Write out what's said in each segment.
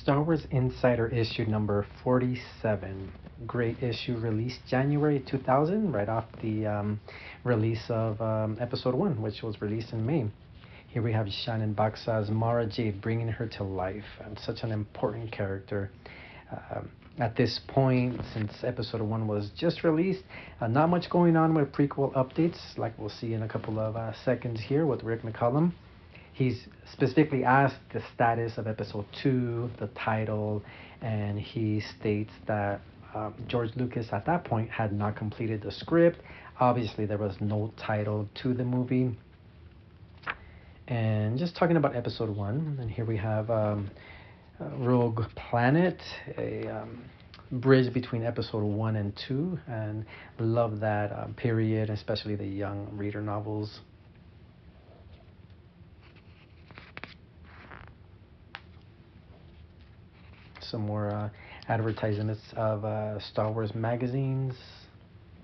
Star Wars Insider issue number 47. Great issue released January 2000, right off the release of episode 1, which was released in May. Here we have Shannon Baksa's Mara Jade, bringing her to life, and such an important character. At this point, since episode 1 was just released, not much going on with prequel updates, like we'll see in a couple of seconds here with Rick McCallum. He's specifically asked the status of episode 2, the title, and he states that George Lucas at that point had not completed the script. Obviously, there was no title to the movie. And just talking about episode 1, and here we have Rogue Planet, a bridge between episode 1 and 2, and love that period, especially the young reader novels. Some more advertisements of Star Wars magazines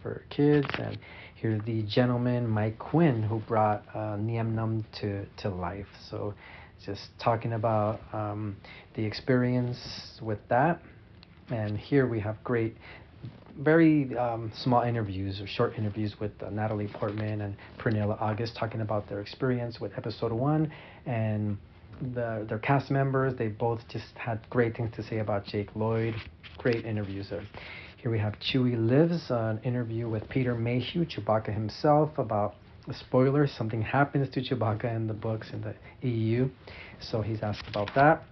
for kids, and here's the gentleman Mike Quinn who brought Nien Nunb to life. So just talking about the experience with that. And here we have great, very small interviews or short interviews with Natalie Portman and Pernilla August talking about their experience with episode 1 and their cast members. They both just had great things to say about Jake Lloyd. Great interviews there. Here we have Chewie Lives, an interview with Peter Mayhew, Chewbacca himself, about a spoiler. Something happens to Chewbacca in the books in the EU, so he's asked about that.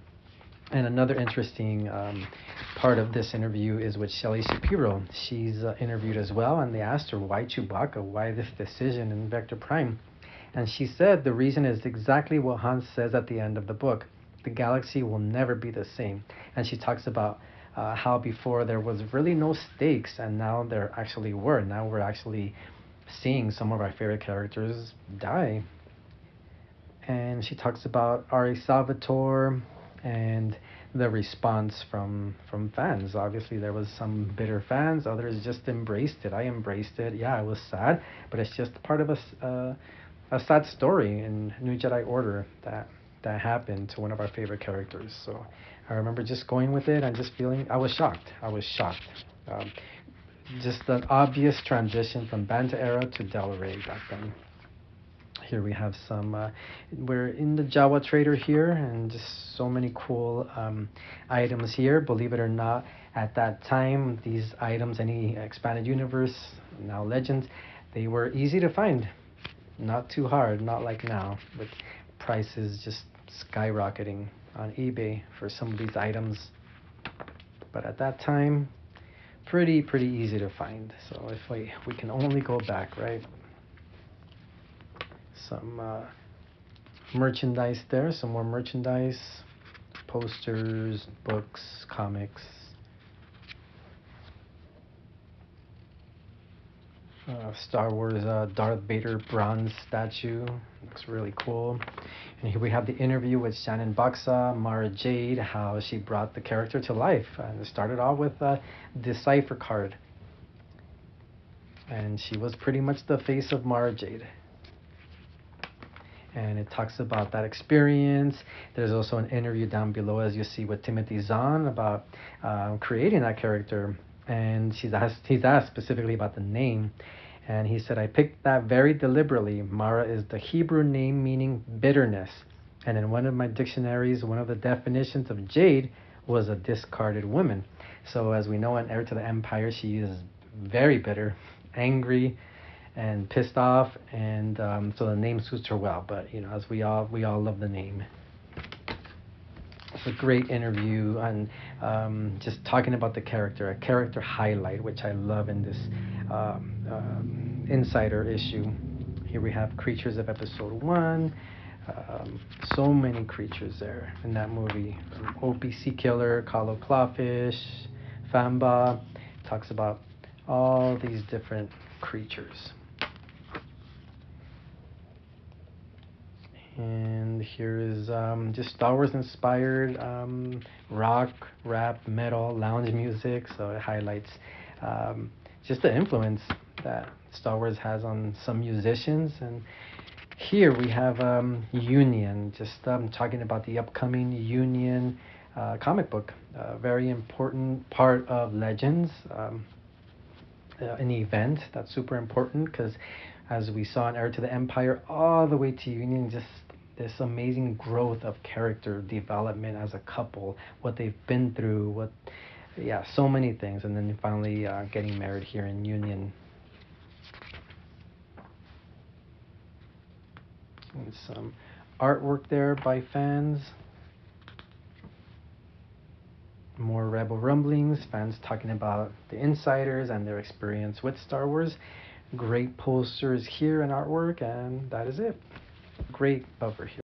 And another interesting part of this interview is with Shelley Shapiro. She's interviewed as well, and they asked her, why Chewbacca? Why this decision in Vector Prime? And she said the reason is exactly what Han says at the end of the book. The galaxy will never be the same. And she talks about how before there was really no stakes, and now there actually were. Now we're actually seeing some of our favorite characters die. And she talks about Ari Salvatore and the response from fans. Obviously, there was some bitter fans. Others just embraced it. I embraced it. Yeah, I was sad, but it's just part of a sad story in New Jedi Order that happened to one of our favorite characters. So I remember just going with it and just feeling I was shocked. Just an obvious transition from Banta era to Del Rey back then. Here we have some, we're in the Jawa Trader here, and just so many cool items here. Believe it or not, at that time, these items, any expanded universe, now Legends, they were easy to find. Not too hard, not like now, with prices just skyrocketing on eBay for some of these items. But at that time, pretty easy to find. So if we can only go back, right? Some merchandise there, some more merchandise, posters, books, comics. Star Wars Darth Vader bronze statue, looks really cool. And here we have the interview with Shannon Baksa, Mara Jade, how she brought the character to life. And it started off with the Cipher card, and she was pretty much the face of Mara Jade. And it talks about that experience. There's also an interview down below, as you see, with Timothy Zahn about creating that character. And he's asked specifically about the name. And he said, I picked that very deliberately. Mara is the Hebrew name meaning bitterness. And in one of my dictionaries, one of the definitions of Jade was a discarded woman. So as we know in Heir to the Empire, she is very bitter, angry, and pissed off, and so the name suits her well. But as we all love the name. It's a great interview, and just talking about the character, a character highlight, which I love in this Insider issue. Here we have creatures of episode 1. So many creatures there in that movie. OPC Killer, Kalo Clawfish, Famba. Talks about all these different creatures. And here is just Star Wars inspired rock, rap, metal, lounge music. So it highlights just the influence that Star Wars has on some musicians. And here we have Union, just talking about the upcoming Union comic book, a very important part of Legends. An event that's super important because, as we saw in Heir to the Empire, all the way to Union, just this amazing growth of character development as a couple, what they've been through, yeah, so many things, and then finally getting married here in Union. And some artwork there by fans. More Rebel Rumblings, fans talking about the insiders and their experience with Star Wars. Great posters here and artwork, and that is it. Great over here.